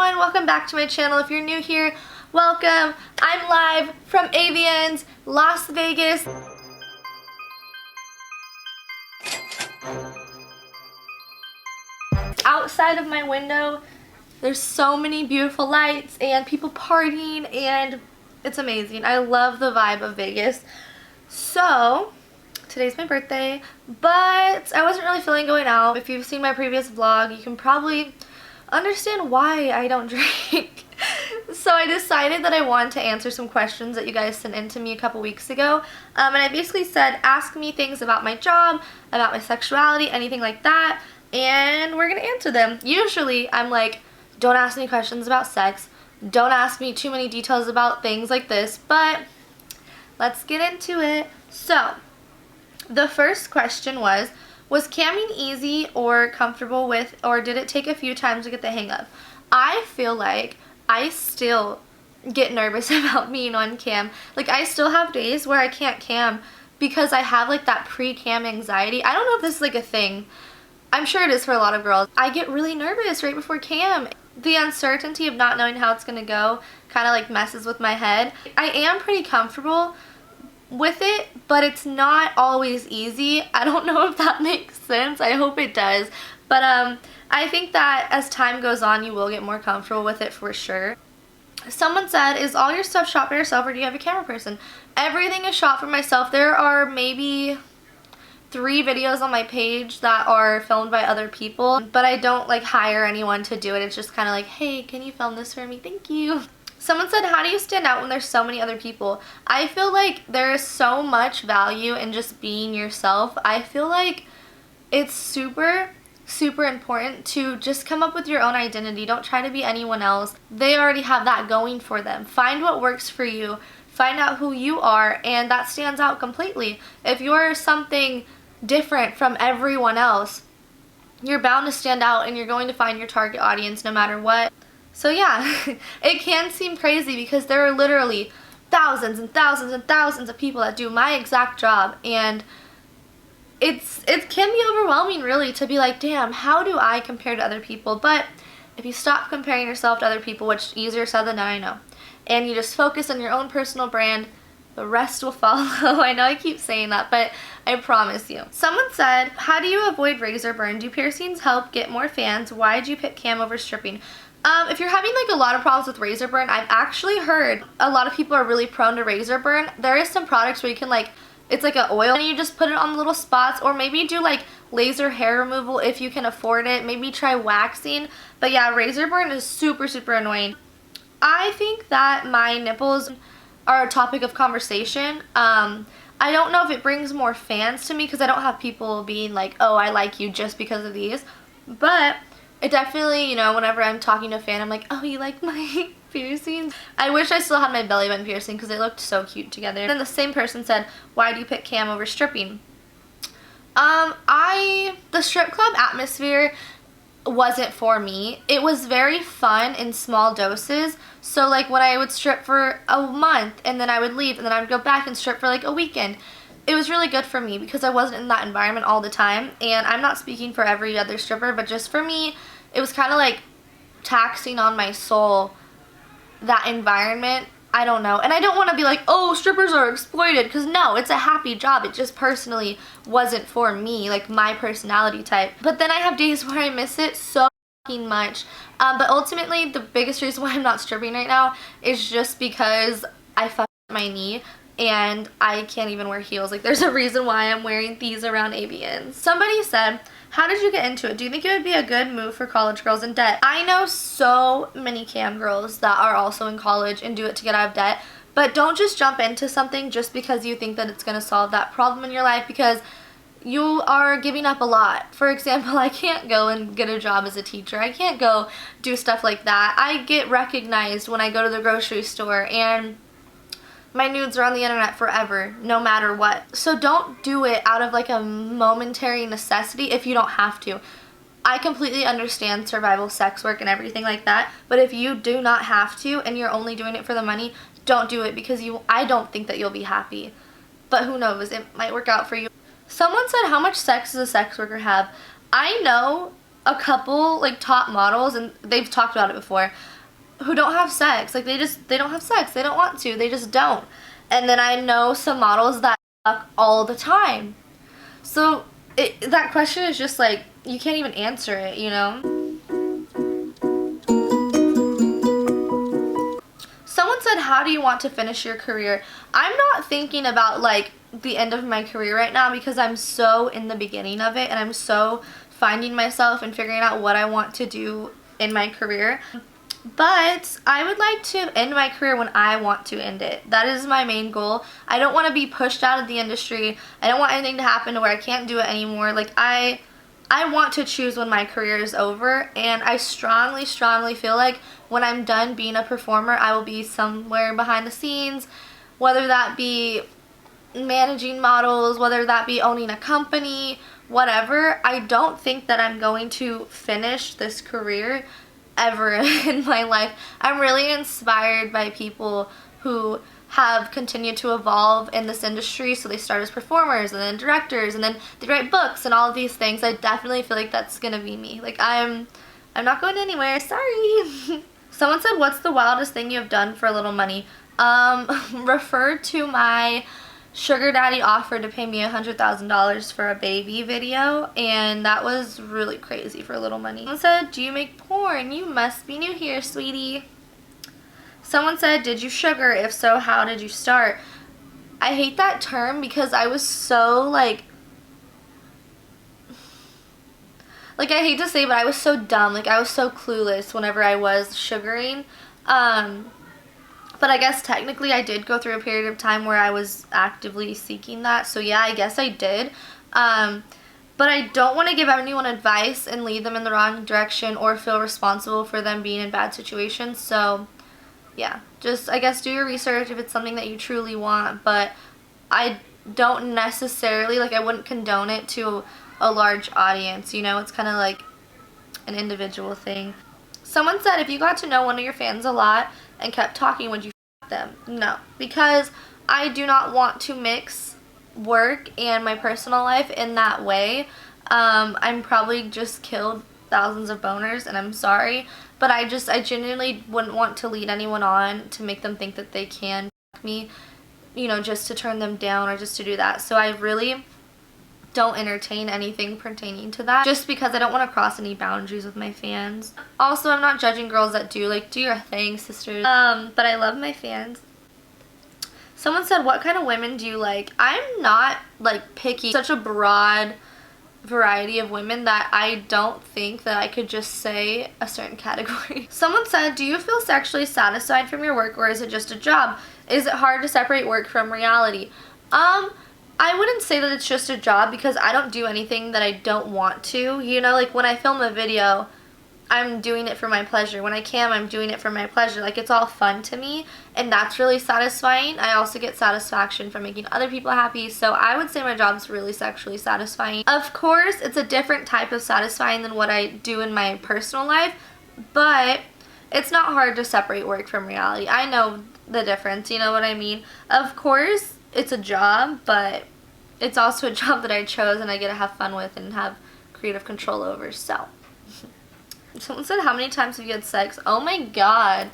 everyone, welcome back to my channel. If you're new here, welcome. I'm live from Avian's Las Vegas. Outside of my window, there's so many beautiful lights and people partying, and it's amazing. I love the vibe of Vegas. So today's my birthday, but I wasn't really feeling going out. If you've seen my previous vlog, you can probably understand why I don't drink. So I decided that I wanted to answer some questions that you guys sent in to me a couple weeks ago. And I basically said, ask me things about my job, about my sexuality, anything like that, and we're gonna answer them. Usually I'm like, don't ask me questions about sex, don't ask me too many details about things like this, but let's get into it. So the first question was camming easy or comfortable with, or did it take a few times to get the hang of? I feel like I still get nervous about being on cam. Like, I still have days where I can't cam because I have like that pre-cam anxiety. I don't know if this is like a thing. I'm sure it is for a lot of girls. I get really nervous right before cam. The uncertainty of not knowing how it's gonna go kind of like messes with my head. I am pretty comfortable with it, but it's not always easy. I don't know if that makes sense. I hope it does. But I think that as time goes on, you will get more comfortable with it for sure. Someone said, is all your stuff shot by yourself or do you have a camera person? Everything is shot for myself. There are maybe 3 videos on my page that are filmed by other people, but I don't like hire anyone to do it. It's just kind of like, hey, can you film this for me? Thank you. Someone said, how do you stand out when there's so many other people? I feel like there is so much value in just being yourself. I feel like it's super important to just come up with your own identity. Don't try to be anyone else. They already have that going for them. Find what works for you. Find out who you are, and that stands out completely. If you're something different from everyone else, you're bound to stand out and you're going to find your target audience no matter what. So yeah, it can seem crazy because there are literally thousands and thousands and thousands of people that do my exact job, and it can be overwhelming really to be like, damn, how do I compare to other people? But if you stop comparing yourself to other people, which easier said than done, I know, and you just focus on your own personal brand, the rest will follow. I know I keep saying that, but I promise you. Someone said, how do you avoid razor burn? Do piercings help get more fans? Why did you pick cam over stripping? If you're having like a lot of problems with razor burn, I've actually heard a lot of people are really prone to razor burn. There is some products where you can like, it's like an oil and you just put it on the little spots, or maybe do like laser hair removal if you can afford it. Maybe try waxing. But yeah, razor burn is super annoying. I think that my nipples are a topic of conversation. I don't know if it brings more fans to me because I don't have people being like, oh, I like you just because of these. But it definitely, you know, whenever I'm talking to a fan, I'm like, oh, you like my piercings? I wish I still had my belly button piercing because they looked so cute together. And then the same person said, why do you pick cam over stripping? The strip club atmosphere wasn't for me. It was very fun in small doses. So like when I would strip for a month and then I would leave and then I would go back and strip for like a weekend, it was really good for me because I wasn't in that environment all the time. And I'm not speaking for every other stripper, but just for me, it was kind of like taxing on my soul, that environment. I don't know. And I don't want to be like, oh, strippers are exploited, because no, it's a happy job. It just personally wasn't for me, like my personality type. But then I have days where I miss it so fucking much. But ultimately, the biggest reason why I'm not stripping right now is just because I fucked my knee and I can't even wear heels. Like, there's a reason why I'm wearing these around AVNs. Somebody said, how did you get into it? Do you think it would be a good move for college girls in debt? I know so many cam girls that are also in college and do it to get out of debt, but don't just jump into something just because you think that it's going to solve that problem in your life, because you are giving up a lot. For example, I can't go and get a job as a teacher. I can't go do stuff like that. I get recognized when I go to the grocery store, and my nudes are on the internet forever, no matter what. So don't do it out of like a momentary necessity if you don't have to. I completely understand survival sex work and everything like that, but if you do not have to and you're only doing it for the money, don't do it, because I don't think that you'll be happy. But who knows, it might work out for you. Someone said, how much sex does a sex worker have? I know a couple like top models, and they've talked about it before, who don't have sex. Like they don't have sex. They don't want to. They just don't. And then I know some models that fuck all the time. So that question is just like, you can't even answer it, you know? Someone said, how do you want to finish your career? I'm not thinking about like the end of my career right now because I'm so in the beginning of it and I'm so finding myself and figuring out what I want to do in my career. But I would like to end my career when I want to end it. That is my main goal. I don't want to be pushed out of the industry. I don't want anything to happen to where I can't do it anymore. Like I want to choose when my career is over, and I strongly feel like when I'm done being a performer, I will be somewhere behind the scenes, whether that be managing models, whether that be owning a company, whatever. I don't think that I'm going to finish this career ever in my life. I'm really inspired by people who have continued to evolve in this industry. So they start as performers and then directors and then they write books and all of these things. I definitely feel like that's gonna be me. Like I'm not going anywhere, sorry. Someone said, what's the wildest thing you have done for a little money? Refer to my sugar daddy offered to pay me $100,000 for a baby video, and that was really crazy for a little money. Someone said, do you make porn? You must be new here, sweetie. Someone said, did you sugar? If so, how did you start? I hate that term because I was so like I hate to say, but I was so dumb. Like I was so clueless whenever I was sugaring. But I guess technically I did go through a period of time where I was actively seeking that. So yeah, I guess I did. But I don't want to give anyone advice and lead them in the wrong direction or feel responsible for them being in bad situations. So yeah, just I guess do your research if it's something that you truly want. But I don't necessarily, like I wouldn't condone it to a large audience, you know? It's kind of like an individual thing. Someone said, if you got to know one of your fans a lot and kept talking, would you f them? No, because I do not want to mix work and my personal life in that way. I'm probably just killed thousands of boners, and I'm sorry, but I genuinely wouldn't want to lead anyone on to make them think that they can f me, you know, just to turn them down or just to do that. So I really don't entertain anything pertaining to that, just because I don't want to cross any boundaries with my fans. Also, I'm not judging girls that do, like, do your thing, sisters. But I love my fans. Someone said, what kind of women do you like? I'm not, like, picky. Such a broad variety of women that I don't think that I could just say a certain category. Someone said, do you feel sexually satisfied from your work, or is it just a job? Is it hard to separate work from reality? I wouldn't say that it's just a job, because I don't do anything that I don't want to. You know, like when I film a video, I'm doing it for my pleasure. When I cam, I'm doing it for my pleasure. Like it's all fun to me, and that's really satisfying. I also get satisfaction from making other people happy, so I would say my job's really sexually satisfying. Of course, it's a different type of satisfying than what I do in my personal life, but it's not hard to separate work from reality. I know the difference, you know what I mean? Of course, it's a job, but it's also a job that I chose and I get to have fun with and have creative control over. So someone said, how many times have you had sex? Oh my god,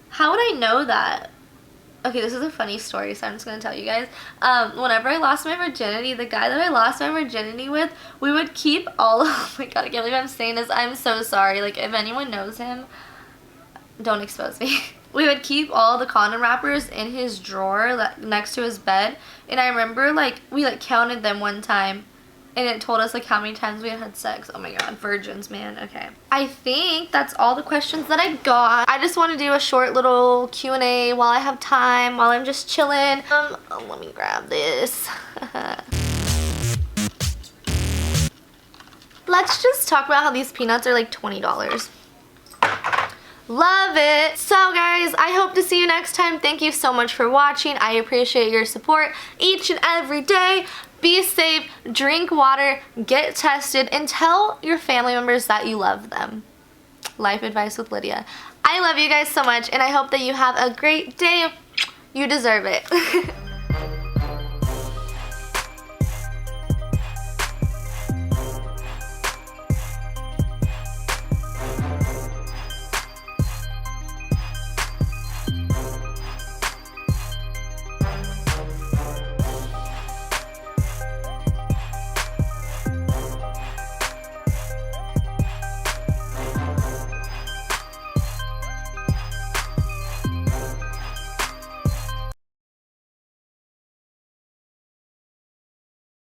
how would I know that? Okay, this is a funny story, so I'm just gonna tell you guys. Whenever I lost my virginity, the guy that I lost my virginity with, we would keep all oh my god, I can't believe I'm saying this. I'm so sorry. Like, if anyone knows him, don't expose me. We would keep all the condom wrappers in his drawer next to his bed, and I remember like we like counted them one time, and it told us like how many times we had had sex. Oh my god, virgins, man. Okay, I think that's all the questions that I got. I just want to do a short little Q&A while I have time, while I'm just chilling. Let me grab this. Let's just talk about how these peanuts are like $20. Love it. So guys, I hope to see you next time. Thank you so much for watching. I appreciate your support each and every day. Be safe, drink water, get tested, and tell your family members that you love them. Life advice with Lydia. I love you guys so much, and I hope that you have a great day. You deserve it.